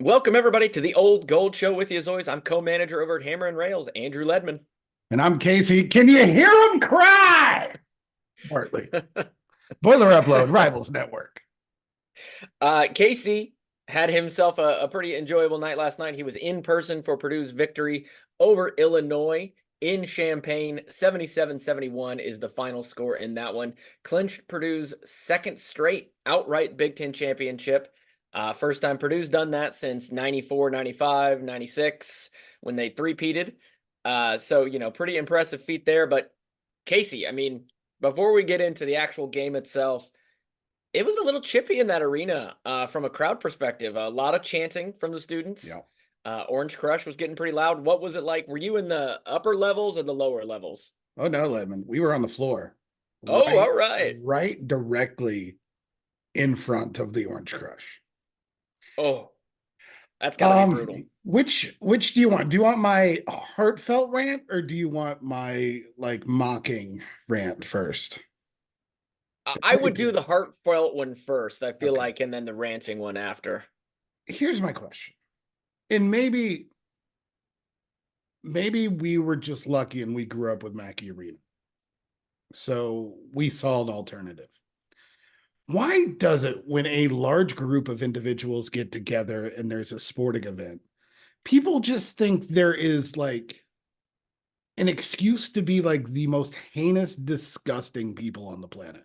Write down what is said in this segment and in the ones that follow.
Welcome, everybody, to the Old Gold Show. With you, as always, I'm co-manager over at Hammer and Rails, Andrew Ledman. And I'm Casey. Can you hear him cry? Partly. Boiler Upload, Rivals Network. Casey had himself a pretty enjoyable night last night. He was in person for Purdue's victory over Illinois in Champaign. 77-71 is the final score in that one. Clinched Purdue's second straight outright Big Ten championship. First time Purdue's done that since 94, 95, 96 when they three-peated. So, pretty impressive feat there. But Casey, I mean, before we get into the actual game itself, it was a little chippy in that arena from a crowd perspective. A lot of chanting from the students. Yeah. Orange Crush was getting pretty loud. What was it like? Were you in the upper levels or the lower levels? Oh, no, Ledman. We were on the floor. Oh, all right. Right directly in front of the Orange Crush. Oh, that's gotta be brutal. Which do you want? Do you want my heartfelt rant or do you want my mocking rant first? I would do the heartfelt one first, I feel Okay. like, and then the ranting one after. Here's my question. And maybe we were just lucky and we grew up with Mackey Arena. So we saw an alternative. Why does it, when a large group of individuals get together and there's a sporting event, people just think there is an excuse to be the most heinous, disgusting people on the planet?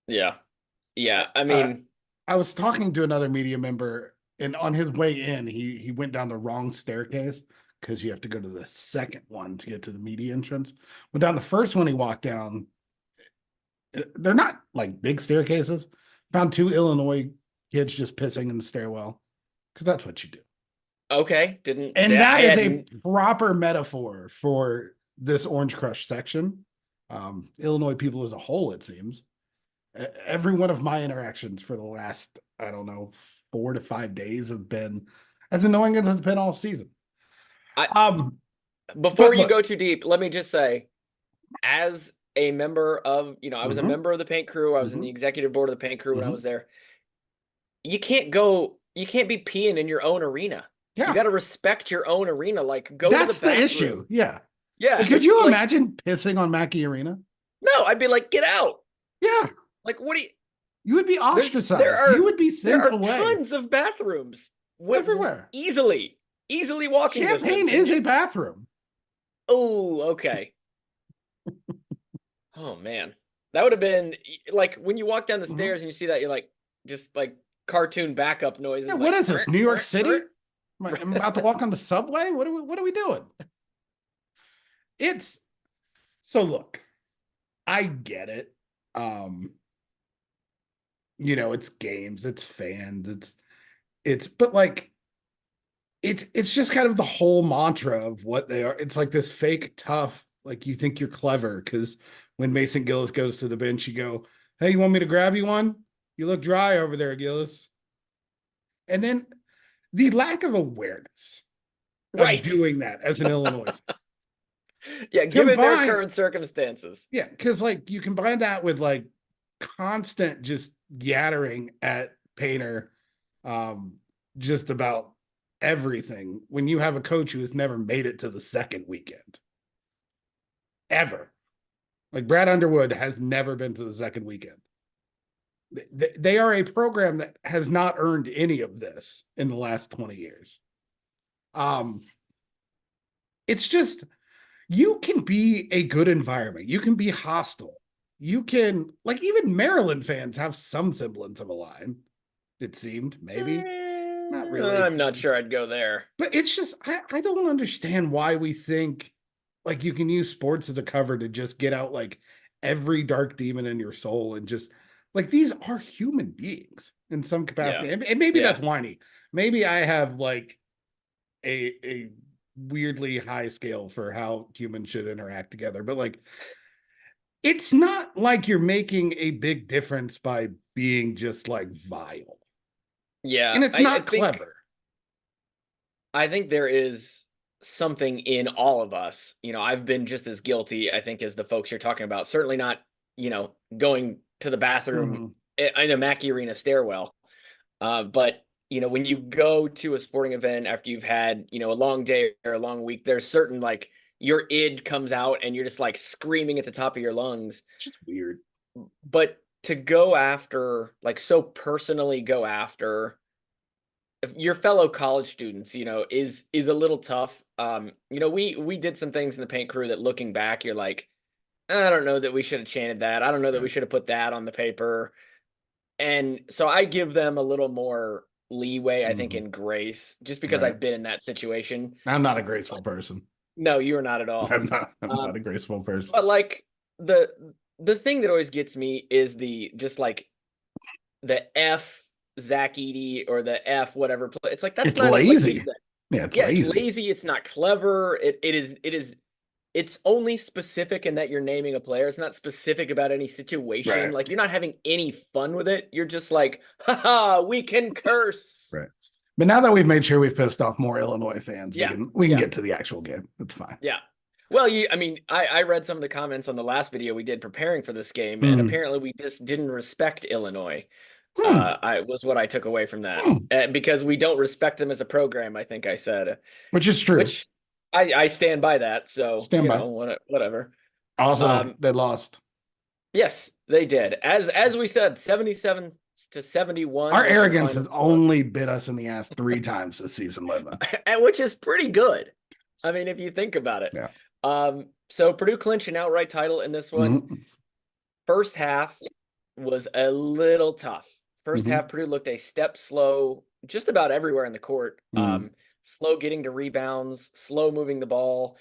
Yeah. Yeah. I mean, I was talking to another media member, and on his way in, he went down the wrong staircase because you have to go to the second one to get to the media entrance. Went down the first one he walked down. They're not big staircases. Found two Illinois kids just pissing in the stairwell because that's what you do. okay. That is a proper metaphor for this Orange Crush section. Illinois people as a whole, it seems. Every one of my interactions for the last, 4 to 5 days have been as annoying as it's been all season. Before you go too deep, let me just say, as a member of, I was a member of the paint crew. I was in the executive board of the paint crew when I was there. You can't be peeing in your own arena. Yeah. You got to respect your own arena. Go That's to the bathroom. The issue. Yeah. Yeah. Could you imagine pissing on Mackey Arena? No, I'd be like, get out. Yeah. What do you? You would be ostracized. You would be sent away. There are tons of bathrooms everywhere. Easily walking distance. Champaign is a bathroom. Oh, okay. Oh man, that would have been when you walk down the stairs and you see that, you're just cartoon backup noises. Yeah, what is this? New York City? I'm about to walk on the subway. What are we doing? So look, I get it. It's games, it's fans, but it's just kind of the whole mantra of what they are. It's this fake tough, you think you're clever because when Mason Gillis goes to the bench, you go, "Hey, you want me to grab you one? You look dry over there, Gillis." And then the lack of awareness of doing that as an Illinois fan. Yeah, given their current circumstances. Yeah, because you combine that with constant just yattering at Painter, just about everything. When you have a coach who has never made it to the second weekend, ever, Brad Underwood has never been to the second weekend. They are a program that has not earned any of this in the last 20 years. It's just, you can be a good environment. You can be hostile. You can, even Maryland fans have some semblance of a line, it seemed, maybe. Not really. I'm not sure I'd go there. But it's just, I don't understand why we think, you can use sports as a cover to just get out, every dark demon in your soul and just, these are human beings in some capacity. Yeah. And maybe that's whiny. Maybe I have, a weirdly high scale for how humans should interact together. But, it's not like you're making a big difference by being just vile. Yeah. And it's not clever. I think there is something in all of us. I've been just as guilty, I think, as the folks you're talking about. Certainly not, going to the bathroom in a Mackey Arena stairwell. But, when you go to a sporting event after you've had, a long day or a long week, there's certain like your id comes out and you're just like screaming at the top of your lungs. It's just weird. But to go after, like so personally go after your fellow college students, is a little tough. We did some things in the paint crew that looking back, you're like, I don't know that we should have chanted that. I don't know that we should have put that on the paper. And so I give them a little more leeway, I think, in grace, just because Right. I've been in that situation. I'm not a graceful person. No, you are not at all. I'm not a graceful person. But like the thing that always gets me is the just like the F Zach Edey or the F whatever. It's like that's It's not lazy. like you said. Yeah, it's Yeah, lazy. it's lazy. It's not clever. It's only specific in that you're naming a player. It's not specific about any situation. Right. Like you're not having any fun with it. You're just like, haha, we can curse. Right. But now that we've made sure we've pissed off more Illinois fans, Yeah. we can get to the actual game. It's fine. Yeah. Well, I read some of the comments on the last video we did preparing for this game, and apparently we just didn't respect Illinois. Was what I took away from that. Because we don't respect them as a program, I think I said. Which is true. Which I stand by that. So, Stand by. Whatever. Also, they lost. Yes, they did. As we said, 77-71. Our arrogance has only bit us in the ass 3 times this season, Lima. Which is pretty good. I mean, if you think about it. Yeah. So Purdue clinched an outright title in this one. First half was a little tough. First half, Purdue looked a step slow just about everywhere in the court. Slow getting to rebounds, slow moving the ball.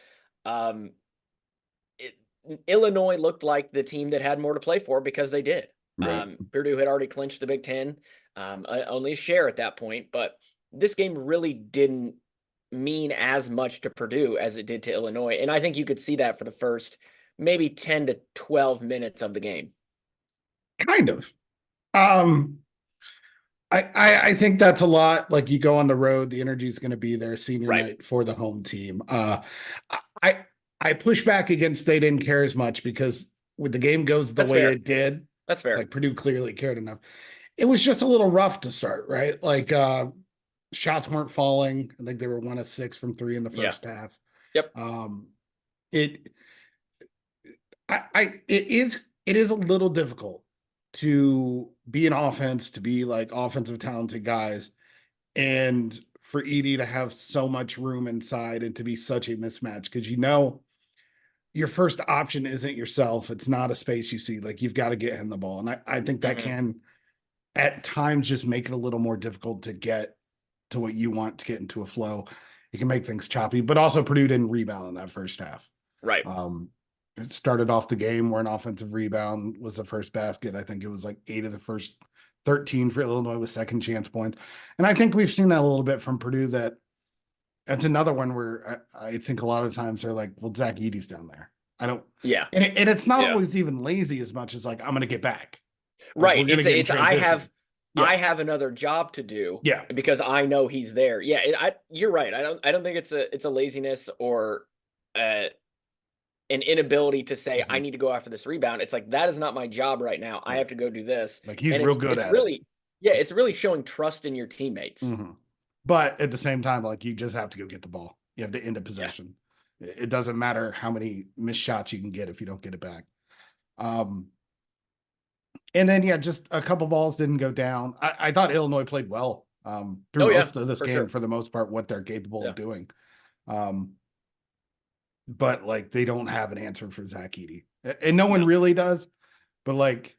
Illinois looked like the team that had more to play for because they did. Right. Purdue had already clinched the Big Ten, only a share at that point. But this game really didn't mean as much to Purdue as it did to Illinois. And I think you could see that for the first maybe 10 to 12 minutes of the game. Kind of. I think that's a lot. Like you go on the road, the energy is going to be there senior night for the home team. I push back against they didn't care as much because when the game goes the way it did, that's fair. Like Purdue clearly cared enough. It was just a little rough to start, right? Like shots weren't falling. I think they were 1 of 6 from 3 in the first half. Yep. It is a little difficult to be an offense, to be like offensive talented guys, and for Edey to have so much room inside and to be such a mismatch because your first option isn't yourself. It's not a space you see. Like you've got to get him the ball. And I think that can at times just make it a little more difficult to get to what you want to get into a flow. It can make things choppy, but also Purdue didn't rebound in that first half. Right. It started off the game where an offensive rebound was the first basket. I think it was like 8 of the first 13 for Illinois with second chance points. And I think we've seen that a little bit from Purdue. That's another one where I think a lot of times they're like, well, Zach Edey's down there. I don't. Yeah. And it's not always even lazy as much as like, I'm going to get back. Right. I have another job to do. Yeah. Because I know he's there. Yeah. You're right. I don't think it's a laziness or an inability to say, I need to go after this rebound. It's like, that is not my job right now. I have to go do this. Like he's real good at it. Yeah, it's really showing trust in your teammates. But at the same time, like you just have to go get the ball. You have to end a possession. Yeah. It doesn't matter how many missed shots you can get if you don't get it back. And then, just a couple balls didn't go down. I thought Illinois played well through most of this game for the most part, what they're capable of doing. But like they don't have an answer for Zach Edey, and no one really does. But like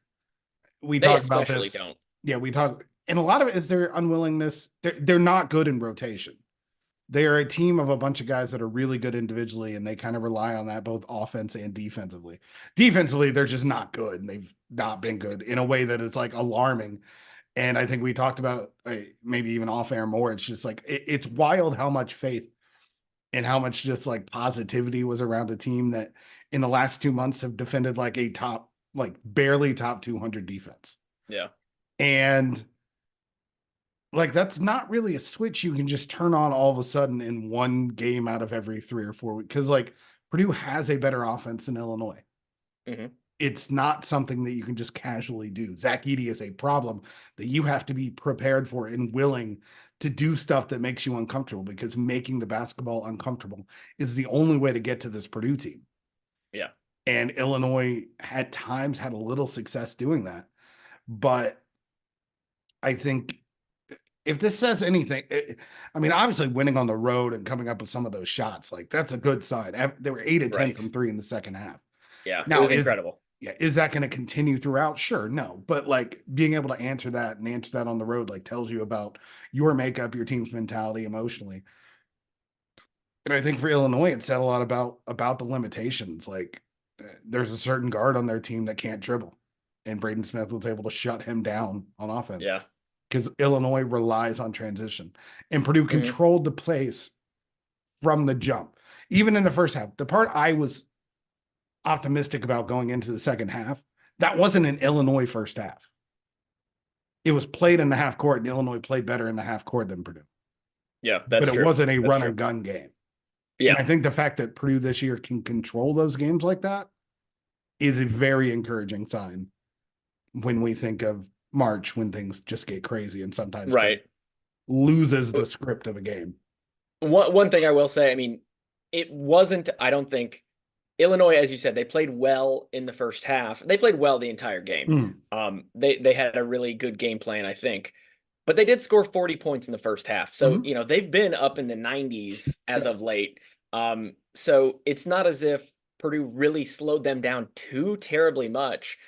we talked about this, don't. Yeah, we talk, and a lot of it is their unwillingness. They're not good in rotation. They are a team of a bunch of guys that are really good individually, and they kind of rely on that both offense and defensively. Defensively, they're just not good, and they've not been good in a way that is like alarming. And I think we talked about maybe even off air more. It's just like it's wild how much faith and how much just like positivity was around a team that in the last 2 months have defended like a top, like barely top 200 defense. Yeah. And like, that's not really a switch you can just turn on all of a sudden in one game out of every 3 or 4 weeks. Cause like Purdue has a better offense than Illinois. it's not something that you can just casually do. Zach Edey is a problem that you have to be prepared for and willing to do stuff that makes you uncomfortable, because making the basketball uncomfortable is the only way to get to this Purdue team. Yeah. And Illinois at times had a little success doing that. But I think if this says anything, I mean, obviously winning on the road and coming up with some of those shots, like that's a good sign. They were 8 of 10 Right. from 3 in the second half. Yeah. It Now, was incredible. is that going to continue throughout? Sure, no. But like being able to answer that and answer that on the road, like tells you about your makeup, your team's mentality emotionally. And I think for Illinois, it said a lot about the limitations. Like there's a certain guard on their team that can't dribble, and Braden Smith was able to shut him down on offense. Yeah. Because Illinois relies on transition, and Purdue Mhm. controlled the place from the jump. Even in the first half, the part I was optimistic about going into the second half, that wasn't an Illinois first half. It was played in the half court, and Illinois played better in the half court than Purdue. Yeah, that's But it true. wasn't a That's run true. and gun game. Yeah. And I think the fact that Purdue this year can control those games like that is a very encouraging sign when we think of March, when things just get crazy and sometimes Right. loses the script of a game. One thing I will say, I mean, it wasn't, I don't think, Illinois, as you said, they played well in the first half. They played well the entire game. They had a really good game plan, I think. But they did score 40 points in the first half. So, you know, they've been up in the 90s as of late. So it's not as if Purdue really slowed them down too terribly much.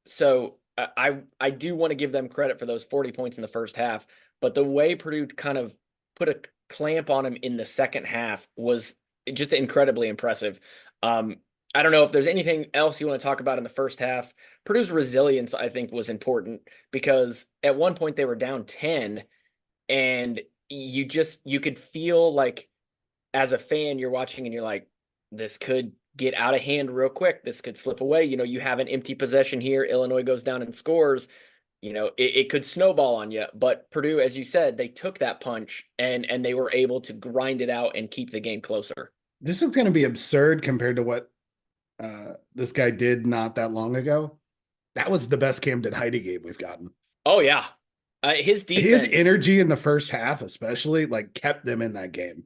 So I do want to give them credit for those 40 points in the first half. But the way Purdue kind of put a clamp on them in the second half was just incredibly impressive. I don't know if there's anything else you want to talk about in the first half. Purdue's resilience, I think, was important because at one point they were down 10, and you could feel like as a fan, you're watching and you're like, this could get out of hand real quick. This could slip away. You know, you have an empty possession here. Illinois goes down and scores. You know, it could snowball on you. But Purdue, as you said, they took that punch and they were able to grind it out and keep the game closer. This is going to be absurd compared to what this guy did not that long ago. That was the best Camden Heidi game we've gotten. Oh, yeah. His defense. His energy in the first half, especially, like kept them in that game.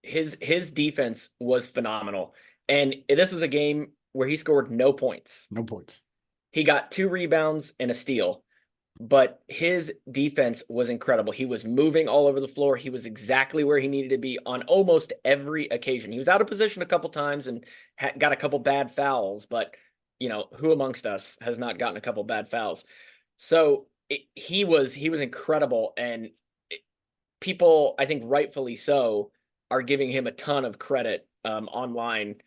His defense was phenomenal. And this is a game where he scored no points. No points. He got 2 rebounds and a steal. But his defense was incredible. He was moving all over the floor. He was exactly where he needed to be on almost every occasion. He was out of position a couple times and got a couple bad fouls, but you know, who amongst us has not gotten a couple bad fouls? So he was incredible, and people, I think rightfully so, are giving him a ton of credit online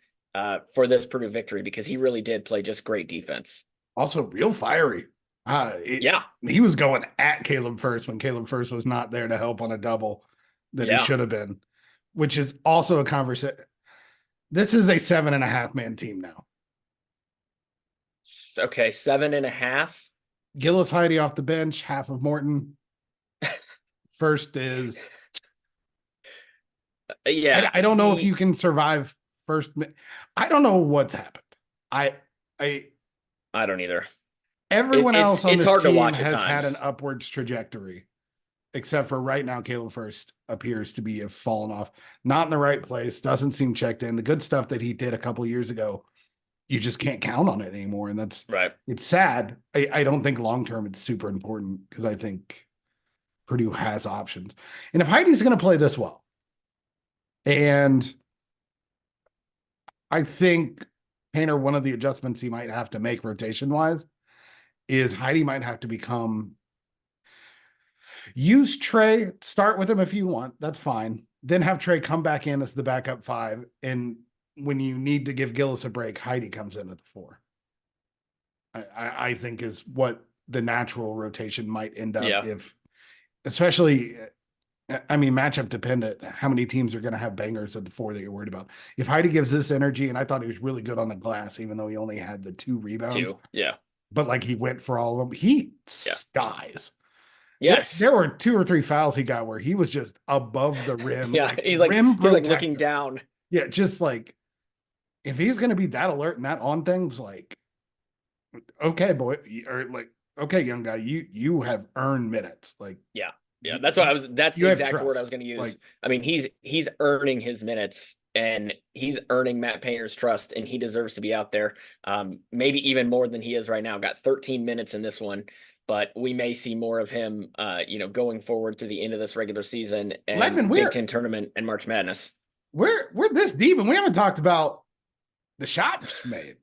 for this Purdue victory, because he really did play just great defense. Also real fiery. Yeah, he was going at Caleb First when Caleb First was not there to help on a double that he should have been, which is also a conversation. This is a 7.5 man team now. Okay, 7.5. Gillis Heidi off the bench, half of Morton. First is I don't know if you can survive first. I don't know what's happened. I don't either. Everyone else on this hard team to watch has had an upwards trajectory, except for right now. Caleb First appears to have fallen off, not in the right place. Doesn't seem checked in. The good stuff that he did a couple years ago, you just can't count on it anymore, and that's right. It's sad. I don't think long term it's super important, because I think Purdue has options, and if Heidi's going to play this well, and I think Painter, one of the adjustments he might have to make rotation wise, is Heidi might have to use Trey, start with him if you want, that's fine. Then have Trey come back in as the backup 5. And when you need to give Gillis a break, Heidi comes in at the 4. I think is what the natural rotation might end up if, especially, I mean, matchup dependent, how many teams are going to have bangers at the 4 that you're worried about. If Heidi gives this energy, and I thought he was really good on the glass, even though he only had the 2 rebounds. But like he went for all of them. He skies. Yes. There were 2 or 3 fouls he got where he was just above the rim. He's like looking down. Yeah, just like if he's going to be that alert and that on things, like, okay, boy, or like, okay, young guy, you have earned minutes. Like, Yeah. Yeah. you, That's you the have exact word I was trust. going to use. Like, I mean, he's earning his minutes and he's earning Matt Painter's trust and he deserves to be out there. Maybe even more than he is right now. Got 13 minutes in this one, but we may see more of him, going forward through the end of this regular season Ledman, and Big Ten tournament and March Madness. we're this deep and we haven't talked about the shots made.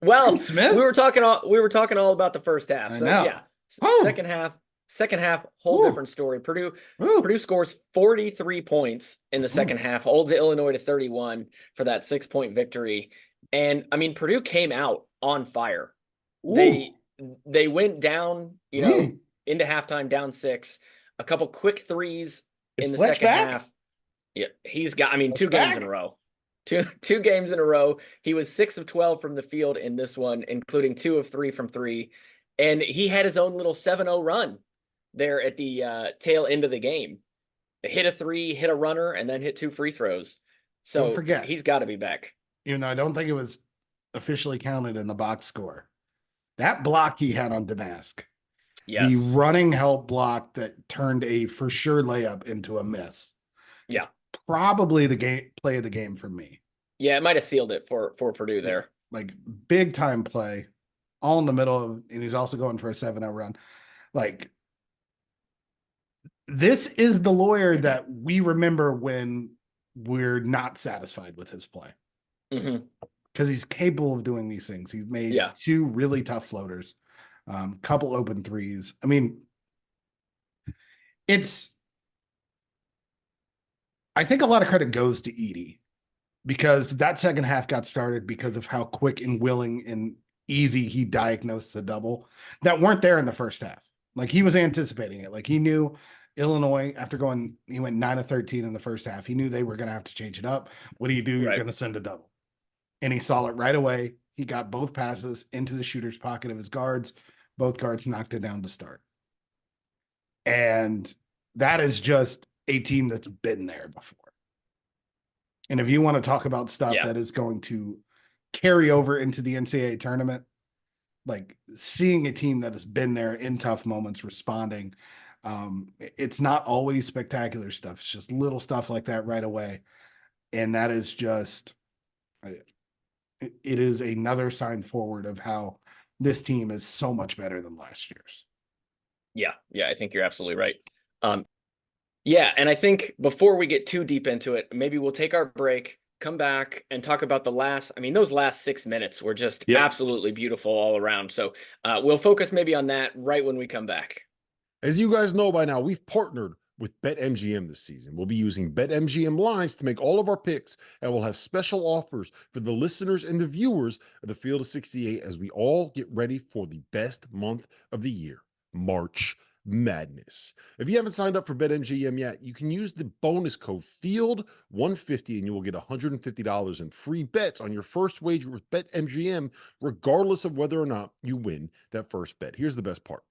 Well, Smith, we were talking all about the first half. I So know. yeah, Oh, second half, whole ooh, different story. Purdue ooh, scores 43 points in the second half, holds Illinois to 31 for that 6-point victory. And I mean, Purdue came out on fire. ooh, They went down, mm. into halftime down 6, a couple quick threes Is in the Fletch second back? half. Yeah, he's got, I mean, Fletch 2 games in a back? row. Two games in a row. He was 6 of 12 from the field in this one, including 2 of 3 from 3. And he had his own little 7-0 run there at the tail end of the game. Hit a 3, hit a runner, and then hit 2 free throws. Don't So forget, he's got to be back. even though I don't think it was officially counted in the box score, that block he had on Damask, the Yes. running help block that turned a for sure layup into a miss, Yeah. is probably the game play of the game for me. Yeah, it might have sealed it for Purdue there. Yeah, like big time play, all in the middle of, and he's also going for a 7-0 run. Like, this is the lawyer that we remember when we're not satisfied with his play. Mm-hmm. Because he's capable of doing these things. He's made Yeah. 2 really tough floaters, couple open threes. I mean, I think a lot of credit goes to Edey because that second half got started because of how quick and willing and easy he diagnosed the double that weren't there in the first half. Like, he was anticipating it. Like, he knew Illinois, after he went 9 of 13 in the first half. He knew they were going to have to change it up. What do? You're Right. going to send a double. And he saw it right away. He got both passes into the shooter's pocket of his guards. Both guards knocked it down to start. And that is just a team that's been there before. And if you want to talk about stuff that is going to carry over into the NCAA tournament, like seeing a team that has been there in tough moments responding, it's not always spectacular stuff. It's just little stuff like that right away. And that is just, it is another sign forward of how this team is so much better than last year's. Yeah, I think you're absolutely right. Yeah, and I think before we get too deep into it, maybe we'll take our break, come back, and talk about those last 6 minutes were just absolutely beautiful all around. So we'll focus maybe on that right when we come back. As you guys know by now, we've partnered with BetMGM this season. We'll be using BetMGM lines to make all of our picks, and we'll have special offers for the listeners and the viewers of the Field of 68 as we all get ready for the best month of the year, March Madness. If you haven't signed up for BetMGM yet, you can use the bonus code FIELD150 and you will get $150 in free bets on your first wager with BetMGM, regardless of whether or not you win that first bet. Here's the best part.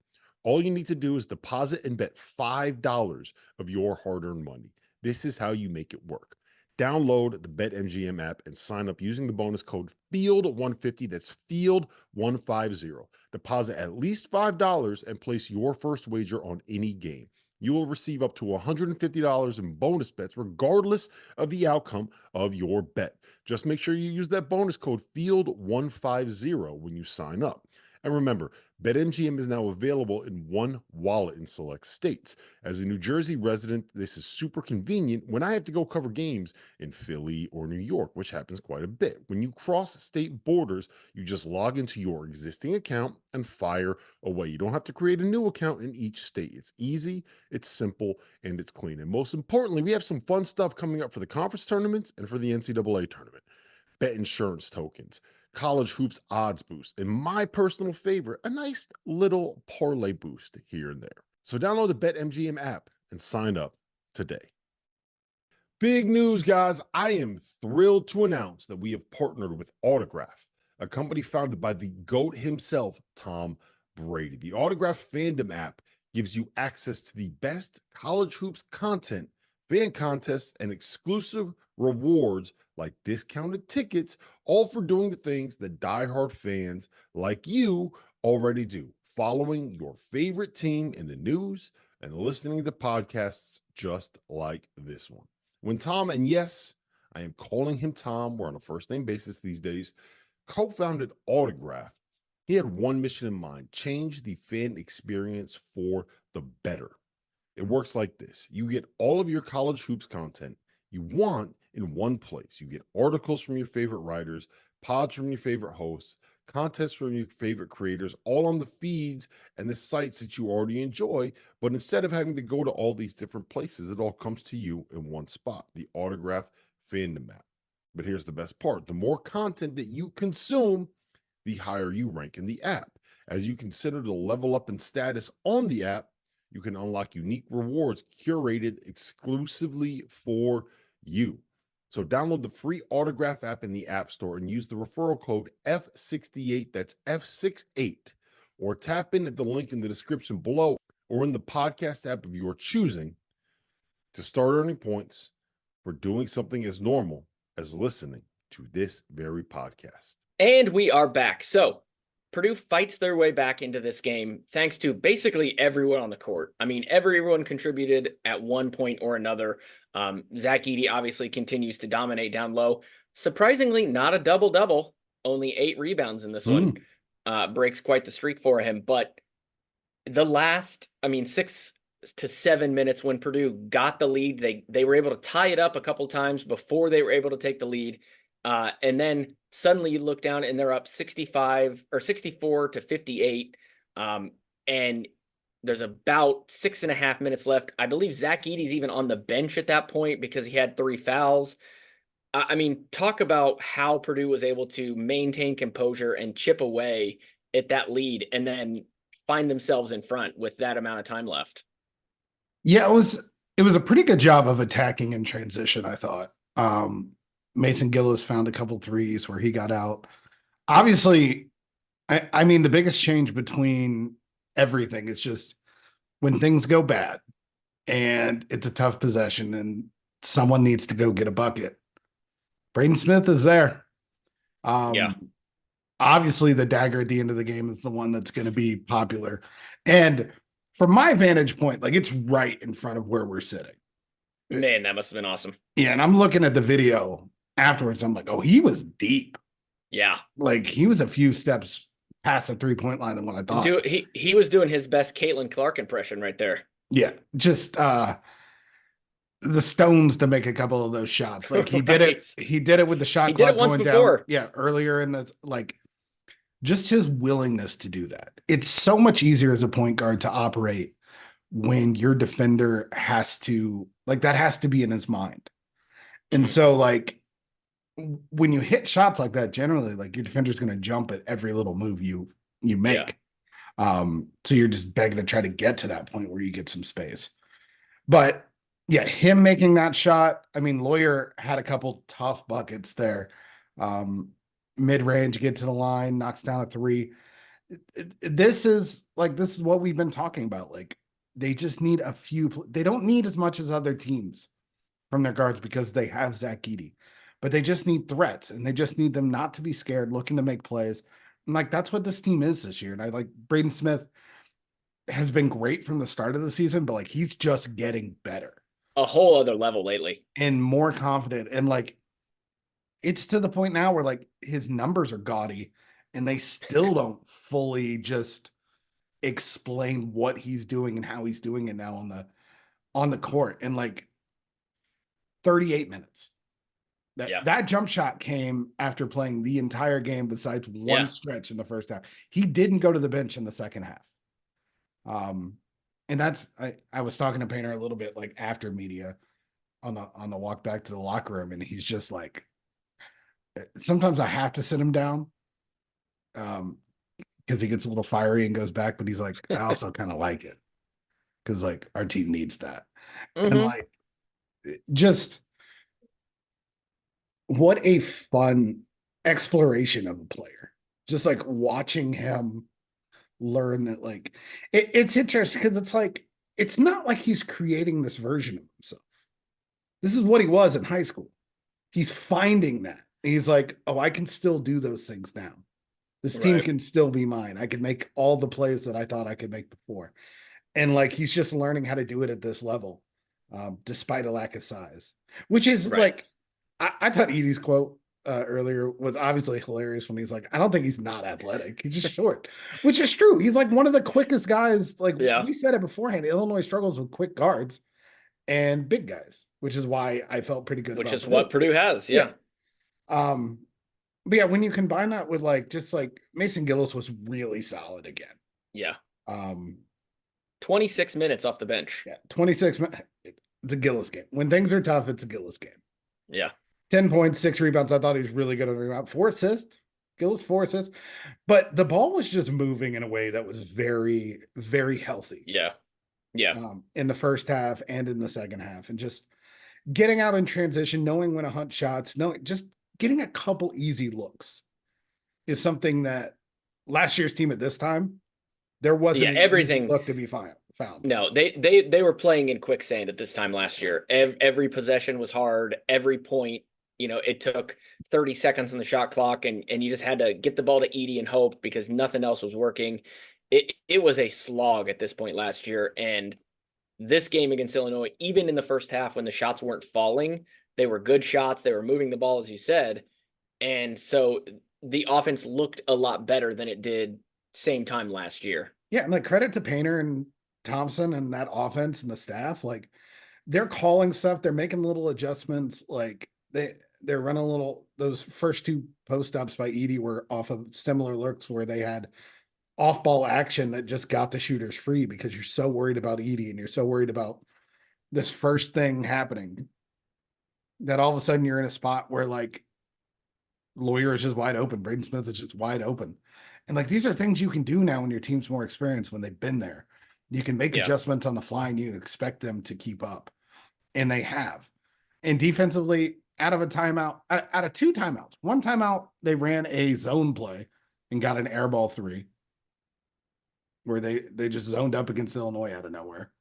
All you need to do is deposit and bet $5 of your hard-earned money. This is how you make it work. Download the BetMGM app and sign up using the bonus code FIELD150. That's FIELD150. Deposit at least $5 and place your first wager on any game. You will receive up to $150 in bonus bets regardless of the outcome of your bet. Just make sure you use that bonus code FIELD150 when you sign up. And remember, BetMGM is now available in one wallet in select states. As a New Jersey resident, this is super convenient when I have to go cover games in Philly or New York, which happens quite a bit. When you cross state borders, you just log into your existing account and fire away. You don't have to create a new account in each state. It's easy, it's simple, and it's clean. And most importantly, we have some fun stuff coming up for the conference tournaments and for the NCAA tournament. Bet insurance tokens, college hoops odds boost, and my personal favorite, a nice little parlay boost here and there. So download the BetMGM app and sign up today. Big news, guys. I am thrilled to announce that we have partnered with Autograph, a company founded by the GOAT himself, Tom Brady. The Autograph fandom app gives you access to the best college hoops content fan contests, and exclusive rewards like discounted tickets, all for doing the things that diehard fans like you already do, following your favorite team in the news and listening to podcasts just like this one. When Tom, and yes, I am calling him Tom, we're on a first name basis these days, co-founded Autograph, he had one mission in mind: change the fan experience for the better. It works like this: you get all of your college hoops content you want in one place. You get articles from your favorite writers, pods from your favorite hosts, contests from your favorite creators, all on the feeds and the sites that you already enjoy. But instead of having to go to all these different places, it all comes to you in one spot, the Autograph Fandom app. But here's the best part: the more content that you consume, the higher you rank in the app. As you consider to level up in status on the app, you can unlock unique rewards curated exclusively for you. So download the free Autograph app in the App Store and use the referral code F68, that's F68, or tap in at the link in the description below or in the podcast app of your choosing to start earning points for doing something as normal as listening to this very podcast. And we are back. So Purdue fights their way back into this game thanks to basically everyone on the court. I mean, everyone contributed at one point or another. Zach Edey obviously continues to dominate down low. Surprisingly, not a double-double, only 8 rebounds in this one. Breaks quite the streak for him. But the last, 6 to 7 minutes when Purdue got the lead, they were able to tie it up a couple times before they were able to take the lead. And then suddenly you look down and they're up 64 to 58. And there's about 6.5 minutes left. I believe Zach Edey's even on the bench at that point because he had 3 fouls. Talk about how Purdue was able to maintain composure and chip away at that lead and then find themselves in front with that amount of time left. Yeah, it was a pretty good job of attacking in transition, I thought. Mason Gillis found a couple threes where he got out. Obviously, the biggest change between everything is just when things go bad and it's a tough possession and someone needs to go get a bucket. Braden Smith is there. Obviously, the dagger at the end of the game is the one that's going to be popular. And from my vantage point, it's right in front of where we're sitting. Man, that must have been awesome. Yeah, and I'm looking at the video afterwards. I'm like, oh, he was deep. Yeah. He was a few steps past the 3-point line than what I thought. He was doing his best Caitlin Clark impression right there. Yeah, just the stones to make a couple of those shots. He did it. He did it with the shot clock once going before. Down. Yeah, earlier in the just his willingness to do that. It's so much easier as a point guard to operate when your defender has to that has to be in his mind. And so when you hit shots like that, generally your defender's going to jump at every little move you make. Yeah. So you're just begging to try to get to that point where you get some space. But yeah, him making that shot, Lawyer had a couple tough buckets there. Mid-range, get to the line, knocks down a 3. This is what we've been talking about. They just need a few. They don't need as much as other teams from their guards because they have Zach Edey, but they just need threats and they just need them not to be scared, looking to make plays. And that's what this team is this year. And Braden Smith has been great from the start of the season, but he's just getting better. A whole other level lately. And more confident. And it's to the point now where his numbers are gaudy and they still don't fully just explain what he's doing and how he's doing it now on the court. And 38 minutes. That jump shot came after playing the entire game besides one stretch in the first half. He didn't go to the bench in the second half. And that's I was talking to Painter a little bit after media on the walk back to the locker room, and he's just sometimes I have to sit him down because he gets a little fiery and goes back, but he's I also kind of like it because our team needs that. And just what a fun exploration of a player. Just watching him learn that it's interesting because it's not like he's creating this version of himself. This is what he was in high school. He's finding that. He's like, oh, I can still do those things now. This team Right. can still be mine. I can make all the plays that I thought I could make before. And like, he's just learning how to do it at this level, despite a lack of size, which is Right. like, I thought Edie's quote earlier was obviously hilarious when he's like, I don't think he's not athletic. He's just short, which is true. He's like one of the quickest guys. Like Yeah. we said it beforehand, Illinois struggles with quick guards and big guys, which is why I felt pretty good Which about is what Purdue has. Yeah. But yeah, when you combine that with like just like Mason Gillis was really solid again. Yeah. Um 26 minutes off the bench. yeah, 26 minutes. It's a Gillis game. When things are tough, it's a Gillis game. Yeah. 10 points, 6 rebounds. I thought he was really good on the rebound. 4 assists. Gillis 4 assists. But the ball was just moving in a way that was very, very healthy. Yeah. Yeah. In the first half and in the second half. And just getting out in transition, knowing when to hunt shots, knowing just getting a couple easy looks is something that last year's team at this time, there wasn't an everything easy look to be found. No, they were playing in quicksand at this time last year. Every possession was hard. Every point, it took 30 seconds on the shot clock, and you just had to get the ball to Edie and hope because nothing else was working. It was a slog at this point last year, and this game against Illinois, even in the first half when the shots weren't falling, they were good shots. They were moving the ball, as you said, and so the offense looked a lot better than it did same time last year. Yeah, and like credit to Painter and Thompson and that offense and the staff, like they're calling stuff, they're making little adjustments, like they're running a little. Those first 2 post ups by Edie were off of similar looks where they had off ball action that just got the shooters free because you're so worried about Edie and you're so worried about this first thing happening that all of a sudden you're in a spot where like Lawyer is just wide open, Braden Smith is just wide open, and like these are things you can do now when your team's more experienced, when they've been there. You can make adjustments on the fly and you expect them to keep up. And they have. And defensively, out of 2 timeouts, 1 timeout, they ran a zone play and got an air ball 3 where they just zoned up against Illinois out of nowhere.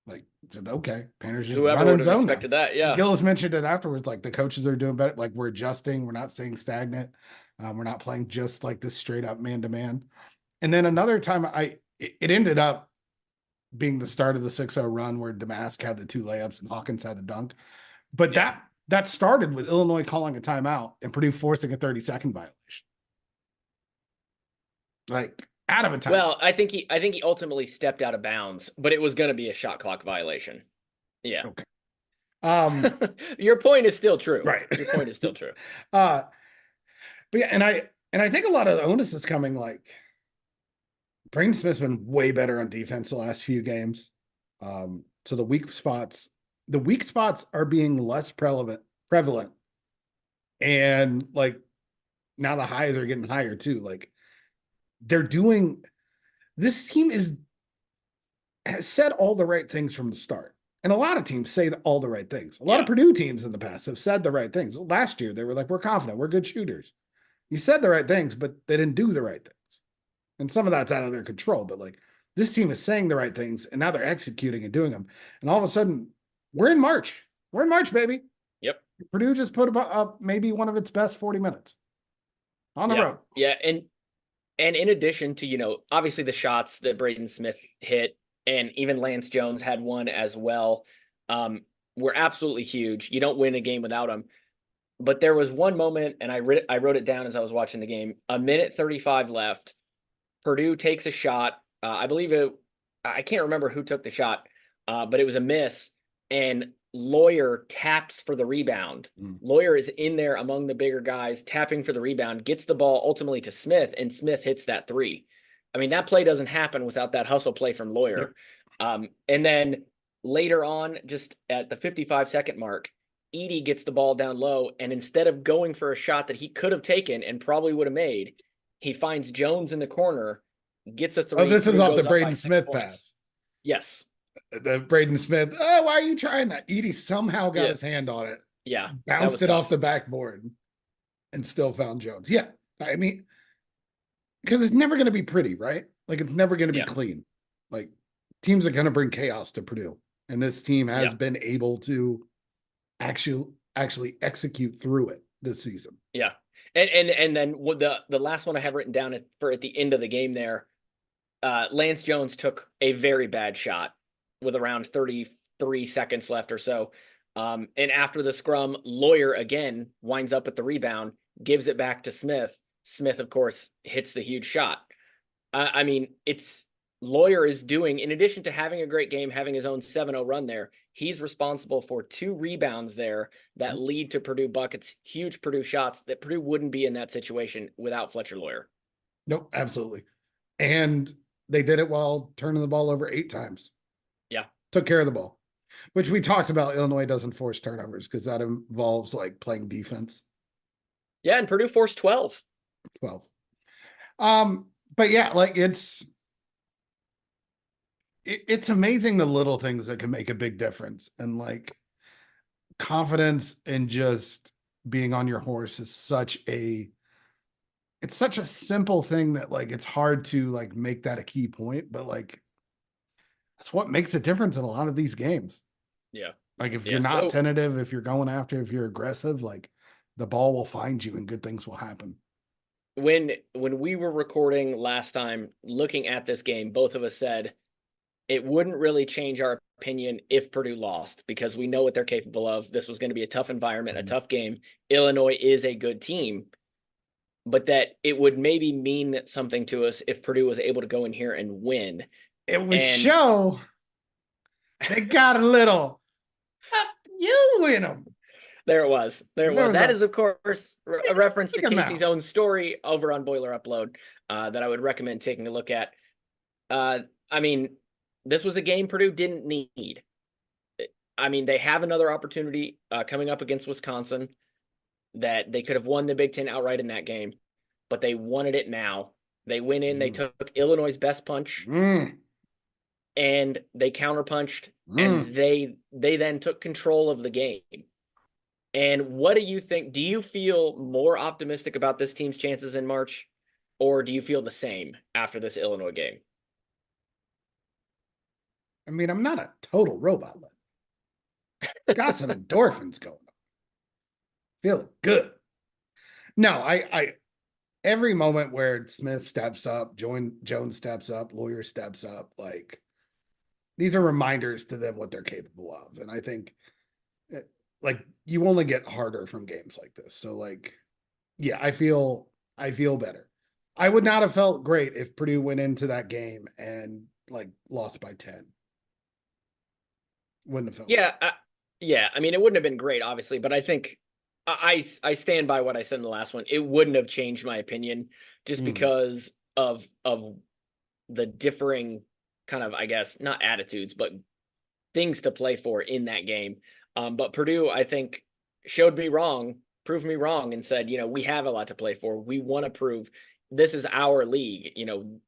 Like, okay, Painter's just Whoever running would have zone expected now. that, yeah. Gillis mentioned it afterwards, like the coaches are doing better. Like we're adjusting. We're not staying stagnant. We're not playing just like this straight up man-to-man. And then another time it ended up being the start of the 6-0 run where Damask had the 2 layups and Hawkins had the dunk. But that started with Illinois calling a timeout and Purdue forcing a 30-second violation. Like out of a time. Well, I think he ultimately stepped out of bounds, but it was going to be a shot clock violation. Yeah. Okay. Your point is still true. Right. Your point is still true. But yeah, and I think a lot of the onus is coming like Braden Smith's been way better on defense the last few games. So the weak spots are being less prevalent. And like now the highs are getting higher too. Like this team has said all the right things from the start. And a lot of teams say all the right things. A lot of Purdue teams in the past have said the right things. Last year, they were like, we're confident, we're good shooters. You said the right things, but they didn't do the right things. And some of that's out of their control, but like this team is saying the right things and now they're executing and doing them. And all of a sudden we're in March. We're in March, baby. Yep. Purdue just put up maybe one of its best 40 minutes on the road. Yeah. And in addition to, obviously the shots that Braden Smith hit and even Lance Jones had one as well, were absolutely huge. You don't win a game without them. But there was one moment, and I wrote it down as I was watching the game, 1:35 left. Purdue takes a shot. I can't remember who took the shot, but it was a miss. And Lawyer taps for the rebound. Lawyer is in there among the bigger guys, tapping for the rebound, gets the ball ultimately to Smith, and Smith hits that 3. I mean, that play doesn't happen without that hustle play from Lawyer. Yep. And then later on, just at the 55-second mark, Edie gets the ball down low, and instead of going for a shot that he could have taken and probably would have made, he finds Jones in the corner, gets a 3. Oh, this is off the Braden Smith pass. Yes. The Braden Smith. Oh, why are you trying that? Edie somehow got his hand on it. Yeah. Bounced it off the backboard and still found Jones. Yeah. I mean, because it's never going to be pretty, right? Like it's never going to be clean. Like teams are going to bring chaos to Purdue. And this team has been able to actually execute through it this season. Yeah. And then the last one I have written down at the end of the game there, Lance Jones took a very bad shot with around 33 seconds left or so. And after the scrum, Lawyer again winds up with the rebound, gives it back to Smith. Smith, of course, hits the huge shot. I mean, it's Lawyer is doing, in addition to having a great game, having his own 7-0 run there, he's responsible for 2 rebounds there that lead to Purdue buckets, huge Purdue shots that Purdue wouldn't be in that situation without Fletcher Lawyer. Nope, absolutely. And they did it while turning the ball over 8 times. Yeah. Took care of the ball, which we talked about. Illinois doesn't force turnovers because that involves like playing defense. Yeah, and Purdue forced 12. 12. But yeah, like it's amazing the little things that can make a big difference. And like confidence and just being on your horse is such a simple thing that like it's hard to like make that a key point, but like that's what makes a difference in a lot of these games. Yeah. Like if you're not tentative, if you're going after, if you're aggressive, like the ball will find you and good things will happen. When we were recording last time, looking at this game, both of us said it wouldn't really change our opinion if Purdue lost because we know what they're capable of. This was going to be a tough environment, a tough game. Illinois is a good team, but that it would maybe mean something to us if Purdue was able to go in here and win. It would show they got a little, you win them. There it was. There it was. That is, of course, a reference to Casey's own story over on Boiler Upload that I would recommend taking a look at. I mean, this was a game Purdue didn't need. I mean, they have another opportunity coming up against Wisconsin that they could have won the Big Ten outright in that game, but they wanted it now. They went in, they took Illinois' best punch, and they counterpunched, and they then took control of the game. And what do you think? Do you feel more optimistic about this team's chances in March, or do you feel the same after this Illinois game? I mean, I'm not a total robot. Got some endorphins going on. Feeling good. No, I every moment where Smith steps up, Jones steps up, Lawyer steps up, like these are reminders to them what they're capable of. And I think like you only get harder from games like this. So like, yeah, I feel better. I would not have felt great if Purdue went into that game and like lost by 10. Wouldn't have felt. Yeah. Yeah. I mean, it wouldn't have been great, obviously, but I think I stand by what I said in the last one. It wouldn't have changed my opinion just because of the differing kind of, I guess, not attitudes, but things to play for in that game. But Purdue, I think, showed me wrong, proved me wrong, and said, we have a lot to play for. We want to prove this is our league.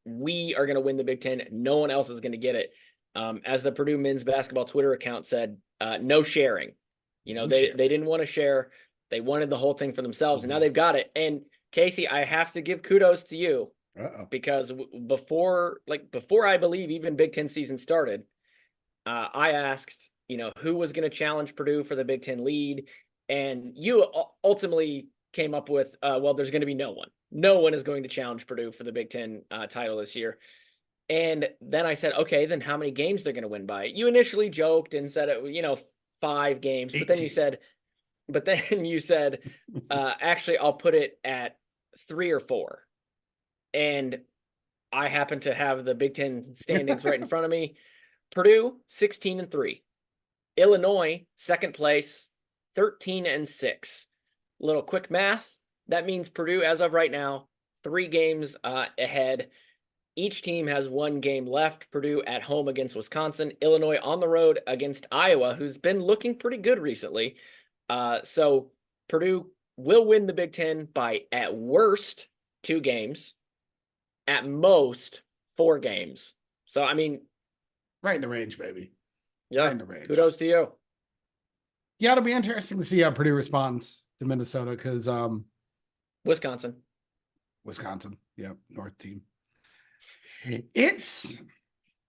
We are going to win the Big Ten. No one else is going to get it. As the Purdue men's basketball Twitter account said, no sharing. They didn't want to share. They wanted the whole thing for themselves, and now they've got it. And Casey, I have to give kudos to you because before I believe even Big Ten season started, I asked, who was going to challenge Purdue for the Big Ten lead, and you ultimately came up with, well, there's going to be no one. No one is going to challenge Purdue for the Big Ten title this year. And then I said, okay, then how many games they're going to win by? You initially joked and said, 5 games, 18. but then you said, actually, I'll put it at 3 or 4. And I happen to have the Big Ten standings right in front of me. Purdue, 16-3. Illinois, second place, 13-6. Little quick math. That means Purdue, as of right now, 3 games ahead. Each team has 1 game left. Purdue at home against Wisconsin. Illinois on the road against Iowa, who's been looking pretty good recently. So Purdue will win the Big Ten by, at worst, 2 games. At most, 4 games. So, I mean... right in the range, baby. Yeah, right in the range. Kudos to you. Yeah, it'll be interesting to see how Purdue responds to Minnesota because... Wisconsin. Yep, North team.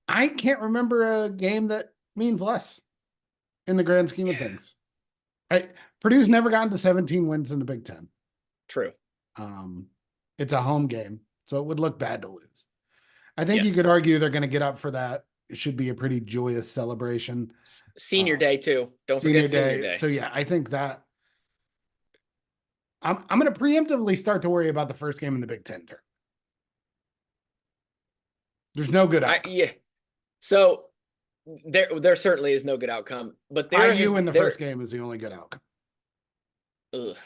I can't remember a game that means less in the grand scheme of things. Purdue's never gotten to 17 wins in the Big Ten. True. It's a home game, so it would look bad to lose. I think you Yes. could argue they're going to get up for that. It should be a pretty joyous celebration. Senior day too. Don't forget senior day. So yeah, I think that I'm going to preemptively start to worry about the first game in the Big Ten tournament. There's no good outcome. Yeah. So there certainly is no good outcome, but IU in the first game is the only good outcome. Ugh.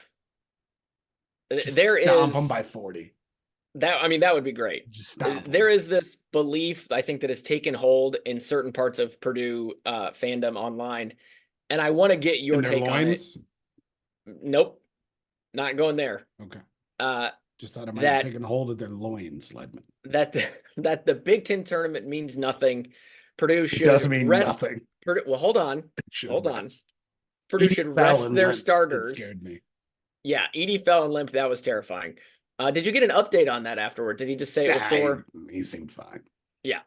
Just there stomp is them by 40. That would be great. Just stomp There them. is this belief I think that has taken hold in certain parts of Purdue fandom online, and I want to get your In their take loins? on it. Nope, not going there. Okay. Just thought it might that- have taken hold of their loins, Ledman. That the Big Ten tournament means nothing. Purdue should does mean rest. nothing. Well, hold on. Should Hold on. rest. Purdue Edie should fell rest and their limped. It starters. scared me. Yeah, Edie fell and limped. That was terrifying. Did you get an update on that afterward? Did he just say it was sore? He seemed fine. Yeah.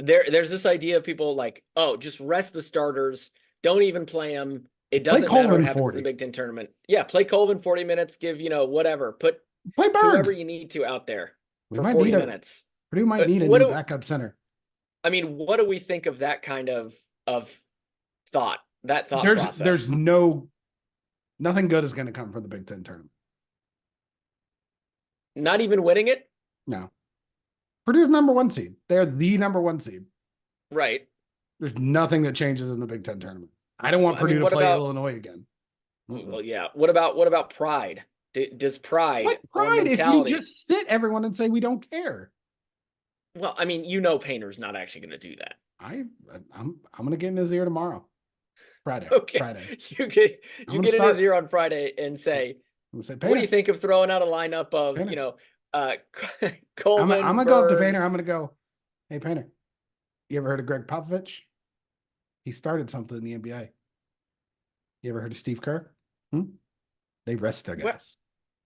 There's this idea of people like, oh, just rest the starters. Don't even play them. It doesn't matter Colvin what happens 40. in the Big Ten tournament. Yeah, play Colvin 40 minutes. Give, whatever. Put Play whoever Berg. you need to out there We for might 40 need minutes. Purdue might need a what new do- backup center. I mean, what do we think of that kind of thought? That thought There's process. nothing good is going to come from the Big Ten tournament. Not even winning it? No. Purdue's number 1 seed. They're the number 1 seed. Right. There's nothing that changes in the Big Ten tournament. I don't want Purdue to play Illinois again. Well, yeah. What about pride? Does pride? What or pride if you mentality- just sit everyone and say we don't care? Well, I mean, Painter's not actually going to do that. I'm going to get in his ear tomorrow. Friday. Okay. Friday. You get I'm in gonna his ear on Friday and say, I'm gonna say, what do you think of throwing out a lineup of, Painter. Coleman? I'm gonna go up to Berg? Painter. I'm gonna go, hey Painter, you ever heard of Greg Popovich? He started something in the NBA. You ever heard of Steve Kerr? They rest their guys.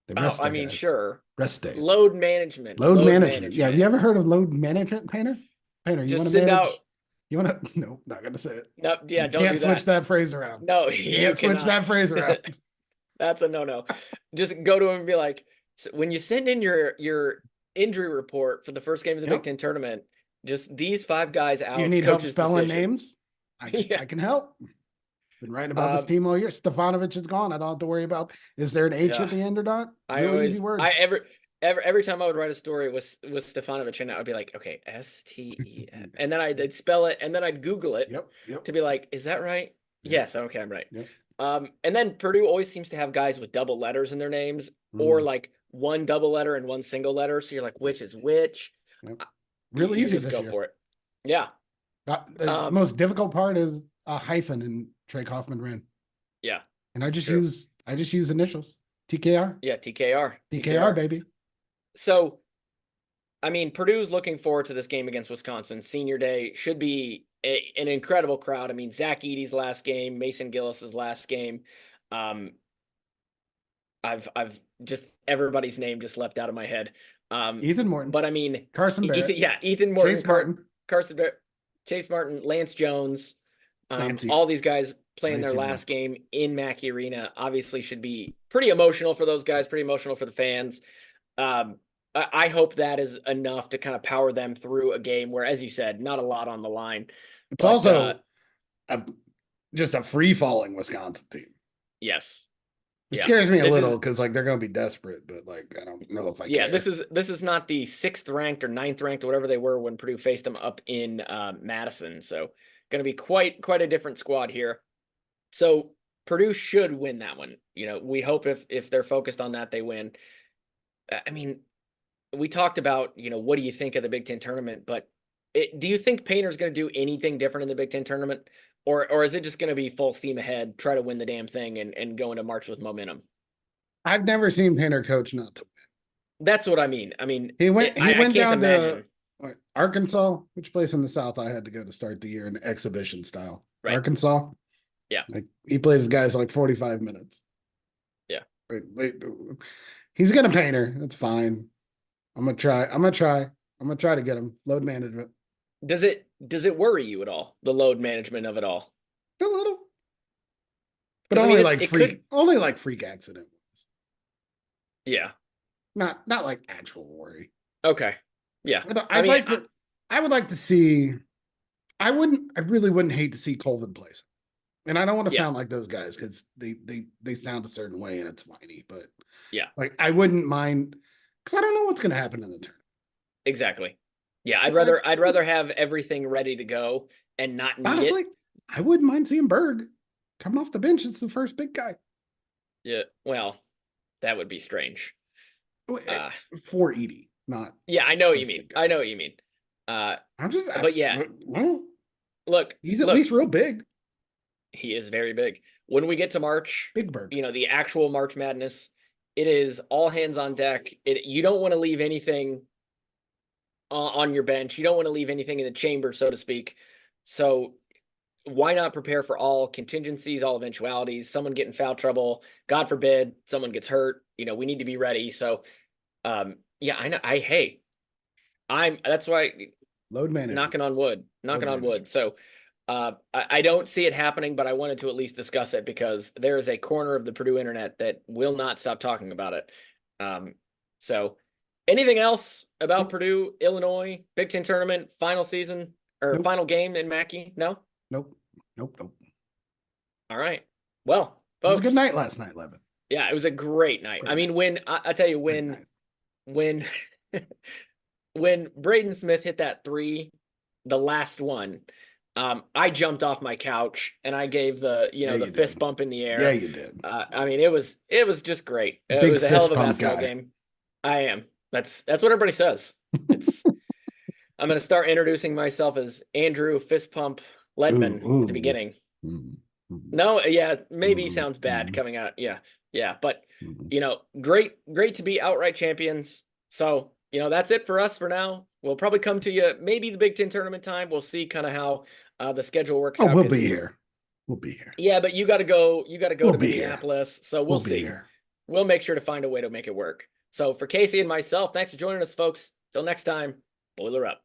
They rest their guys. Sure. Rest days. Load management. Load management. Yeah. Have you ever heard of load management, Painter? Painter, you Just want to send manage? out. You want to? No, not gonna say it. No, yeah, You don't can't do switch that phrase around. No, You can't switch cannot. that phrase around. That's a no. Just go to him and be like, when you send in your injury report for the first game of the Big Ten tournament, just these 5 guys out. Do you need help coach's spelling decision. names? I Yeah. can help. Been writing about this team all year. Stefanovic is gone. I don't have to worry about is there an H Yeah. at the end or not? Easy words. Every time I would write a story with Stefanovic in it, I'd be like, okay, STEN, and then I'd spell it, and then I'd Google it Yep. to be like, is that right? Yep. Yes, okay, I'm right. Yep. And then Purdue always seems to have guys with double letters in their names, or like one double letter and one single letter. So you're like, which is which? Yep. Real You easy just this go year. for it. Yeah. The most difficult part is a hyphen in Trey Kaufman ran. Yeah. And I just use initials. TKR. Yeah, TKR. TKR, baby. So, I mean, Purdue's looking forward to this game against Wisconsin. Senior day should be an incredible crowd. I mean, Zach Edey's last game, Mason Gillis's last game. I've just everybody's name just leapt out of my head. Ethan Morton. But I mean, Carson Barrett. Ethan Morton, Chase Martin. Carson Barrett, Chase Martin, Lance Jones. Lancey. All these guys playing Lancey their last game in Mackey Arena obviously should be pretty emotional for those guys, pretty emotional for the fans. I hope that is enough to kind of power them through a game where, as you said, not a lot on the line. It's also just a free falling Wisconsin team. Yes. It scares me a little because like they're going to be desperate, but like I don't know if I care. This is not the 6th ranked or 9th ranked or whatever they were when Purdue faced them up in Madison. So going to be quite a different squad here. So Purdue should win that one. We hope if they're focused on that, they win. I mean, we talked about, what do you think of the Big Ten tournament, but do you think Painter's going to do anything different in the Big Ten tournament? Or is it just going to be full steam ahead, try to win the damn thing and go into March with momentum? I've never seen Painter coach not to win. That's what I mean. I mean, he went can't down imagine. to Arkansas, which place in the South I had to go to start the year in exhibition style. Right. Arkansas. Yeah. Like he played his guys like 45 minutes. Yeah. Wait. He's going to Painter. That's fine. I'm going to try to get him. Load management. Does it worry you at all, the load management of it all? A little. But 'Cause, I only mean, like it freak, could only like freak accident ones. Yeah. Not like actual worry. Okay. Yeah. I'd like to. I would like to see. I really wouldn't hate to see Colvin play. And I don't want to Yeah. sound like those guys because they sound a certain way and it's whiny. But Yeah. like I wouldn't mind because I don't know what's going to happen in the tournament. Exactly. Yeah, I'd So rather have everything ready to go and not need honestly, it. I wouldn't mind seeing Berg coming off the bench. It's the first big guy. Yeah. Well, that would be strange. For Edie, not. Yeah, I know what you first mean. big guy. I know what you mean. I'm just. But yeah, well, look, he's at least real big. he is very big. When we get to March, Big Berg. the actual March Madness, it is all hands on deck. You don't want to leave anything on your bench. You don't want to leave anything in the chamber, so to speak. So why not prepare for all contingencies, all eventualities? Someone get in foul trouble, God forbid, someone gets hurt. We need to be ready. So, yeah, I know. That's why Load management. knocking on wood. So, I don't see it happening, but I wanted to at least discuss it because there is a corner of the Purdue internet that will not stop talking about it. So anything else about Purdue, Illinois, Big Ten tournament, final season or final game in Mackey? No? Nope. All right. Well, It was folks, a good night last night, Levin. Yeah, it was a great night. I mean, when I tell you when when Braden Smith hit that three, the last one, I jumped off my couch and I gave the fist bump in the air. Yeah, you did. I mean, it was just great. It Big was a hell of a fist pump basketball guy. game. I am. That's what everybody says. It's I'm going to start introducing myself as Andrew Fist Pump Ledman at the beginning. No, yeah, maybe sounds bad coming out. Yeah, but great to be outright champions. So, that's it for us for now. We'll probably come to you maybe the Big Ten tournament time. We'll see kind of how the schedule works out. We'll be here. We'll be here. Yeah, but you got to go to Minneapolis. So we'll see. We'll make sure to find a way to make it work. So for Casey and myself, thanks for joining us, folks. Till next time, boiler up.